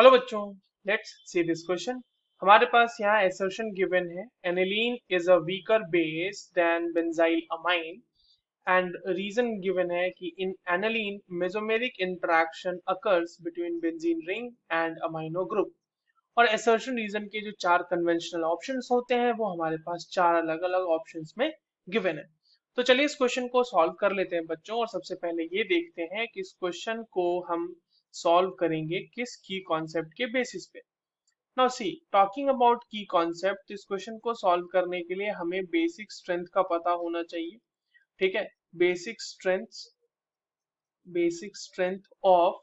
Hello बच्चों, let's see this question. हमारे पास यहाँ assertion गिवन है, aniline is a weaker base than benzyl amine and reason given है कि in aniline mesomeric interaction occurs between benzene ring and amino group. और assertion reason के जो चार कन्वेंशनल ऑप्शंस होते हैं वो हमारे पास चार अलग अलग ऑप्शंस में गिवन है। तो चलिए इस क्वेश्चन को सॉल्व कर लेते हैं बच्चों, और सबसे पहले ये देखते हैं कि इस क्वेश्चन को हम सॉल्व करेंगे किस की कॉन्सेप्ट के बेसिस पे। नाउ सी, टॉकिंग अबाउट की कॉन्सेप्ट, इस क्वेश्चन को सॉल्व करने के लिए हमें बेसिक स्ट्रेंथ का पता होना चाहिए। ठीक है, बेसिक स्ट्रेंथ ऑफ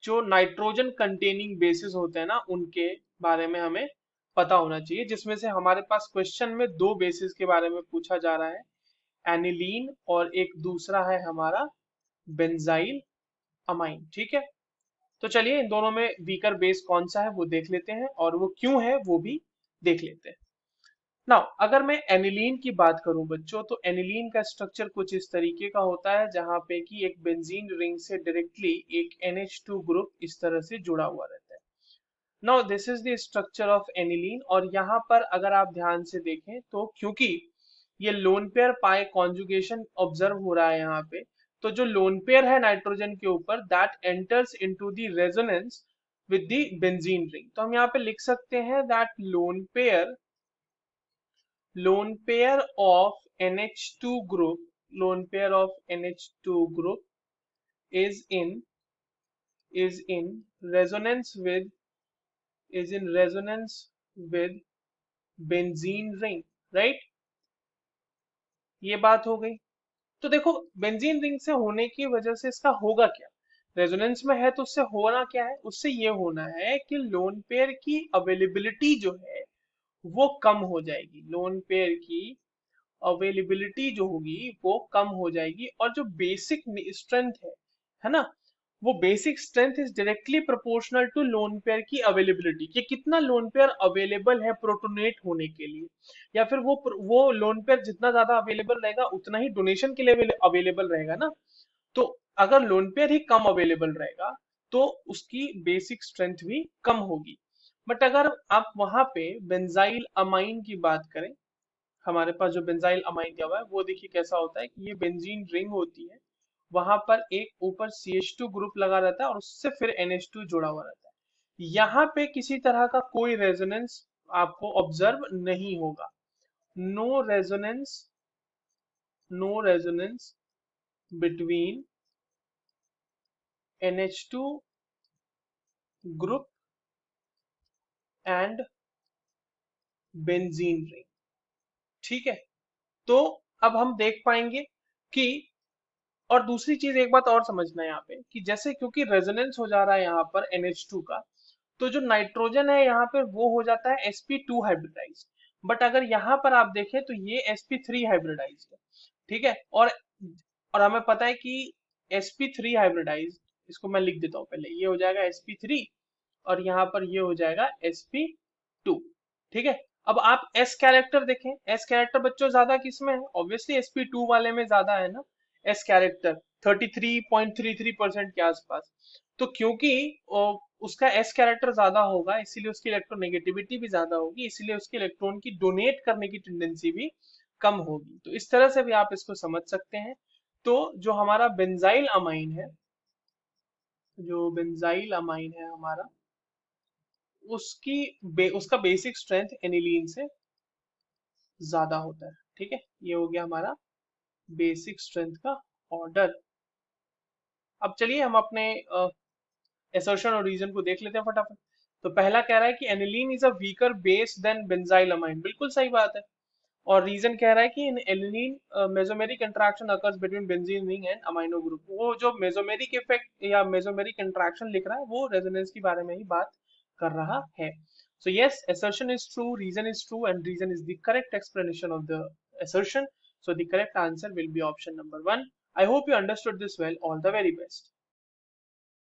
जो नाइट्रोजन कंटेनिंग बेसिस होते हैं ना, उनके बारे में हमें पता होना चाहिए, जिसमें से हमारे पास क्वेश्चन में दो बेसिस के बारे में पूछा जा रहा है, एनिलीन और एक दूसरा है हमारा बेंजाइल अमाइन। ठीक है, तो चलिए इन दोनों में वीकर बेस कौन सा है वो देख लेते हैं, और वो क्यों है वो भी देख लेते हैं। नाउ अगर मैं एनिलीन की बात करूं बच्चों, तो एनिलीन का स्ट्रक्चर कुछ इस तरीके का होता है, जहां पे कि एक बेंजीन रिंग से डायरेक्टली एक NH2 ग्रुप इस तरह से जुड़ा हुआ रहता है। Now this is the structure of aniline, और यहाँ पर अगर आप ध्यान से देखें तो क्योंकि ये लोन पेयर पाई कॉन्जुगेशन ऑब्जर्व हो रहा है यहाँ पे, तो जो लोन पेयर है नाइट्रोजन के ऊपर, that enters into the resonance with the benzene ring. तो हम यहाँ पे लिख सकते हैं that lone pair of NH2 group, lone pair of NH2 group is in resonance with is in resonance with benzene ring, right? ये बात हो गई। तो देखो, बेंजीन रिंग से होने की वजह से इसका होगा क्या, रेजोनेंस में है तो उससे होना क्या है, उससे ये होना है कि लोन पेयर की अवेलेबिलिटी जो है वो कम हो जाएगी। लोन पेयर की अवेलेबिलिटी जो होगी वो कम हो जाएगी, और जो बेसिक स्ट्रेंथ है ना, वो basic strength is directly proportional to lone pair की अवेलेबिलिटी, कि कितना लोन पेयर अवेलेबल है प्रोटोनेट होने के लिए, या फिर वो लोन पेयर जितना ज्यादा अवेलेबल रहेगा उतना ही डोनेशन के लिए अवेलेबल रहेगा ना। तो अगर लोन पेयर ही कम अवेलेबल रहेगा तो उसकी बेसिक स्ट्रेंथ भी कम होगी। बट अगर आप वहां पे बेंजाइल अमाइन की बात करें, हमारे पास जो बेंजाइल अमाइन दिया हुआ है वो देखिए कैसा होता है कि ये बेंजीन रिंग होती है, वहां पर एक ऊपर CH2 ग्रुप लगा रहता है और उससे फिर NH2 जुड़ा हुआ रहता है। यहाँ पे किसी तरह का कोई रेजोनेंस आपको ऑब्जर्व नहीं होगा। No resonance, no resonance between NH2 group and benzene ring. ठीक है, तो अब हम देख पाएंगे कि, और दूसरी चीज एक बात और समझना है यहाँ पे, कि जैसे क्योंकि रेजोनेंस हो जा रहा है यहाँ पर NH2 का, तो जो नाइट्रोजन है यहाँ पे वो हो जाता है sp2 हाइब्रिडाइज। बट अगर यहाँ पर आप देखें तो ये sp3 हाइब्रिडाइज है। ठीक है, और हमें पता है कि sp3 हाइब्रिडाइज, इसको मैं लिख देता हूँ पहले, ये हो जाएगा sp3 और यहाँ पर ये हो जाएगा sp2। ठीक है, अब आप s कैरेक्टर देखें, s कैरेक्टर बच्चों ज्यादा किसमें है, ऑब्वियसली sp2 वाले में ज्यादा है ना। एस कैरेक्टर 33.33% के आसपास। तो क्योंकि उसका एस कैरेक्टर ज्यादा होगा, इसीलिए उसकी इलेक्ट्रोनेगेटिविटी भी ज्यादा होगी, इसीलिए उसके इलेक्ट्रॉन की डोनेट करने की टेंडेंसी भी कम होगी। तो इस तरह से भी आप इसको समझ सकते हैं। तो जो हमारा बेंजाइल अमाइन है, जो बेंजाइल अमाइन है हमारा, उसका बेसिक स्ट्रेंथ एनिलीन से ज्यादा होता है। ठीक है, ये हो गया हमारा बेसिक स्ट्रेंथ का ऑर्डर। अब चलिए हम अपने असर्शन और रीजन को देख लेते हैं फटाफट। तो पहला कह रहा है कि aniline is a weaker base than benzyl amine, बिल्कुल सही बात है। और रीजन कह रहा है कि in aniline mesomeric interaction occurs between benzene ring and amino group. वो जो मेसोमेरिक इफेक्ट या मेसोमेरिक इंटरेक्शन लिख रहा है वो रेजोनेंस के बारे में ही बात कर रहा है। So yes, assertion is true, reason is true, and reason is the correct explanation of the assertion. So the correct answer will be option number 1. I hope you understood this well. All the very best.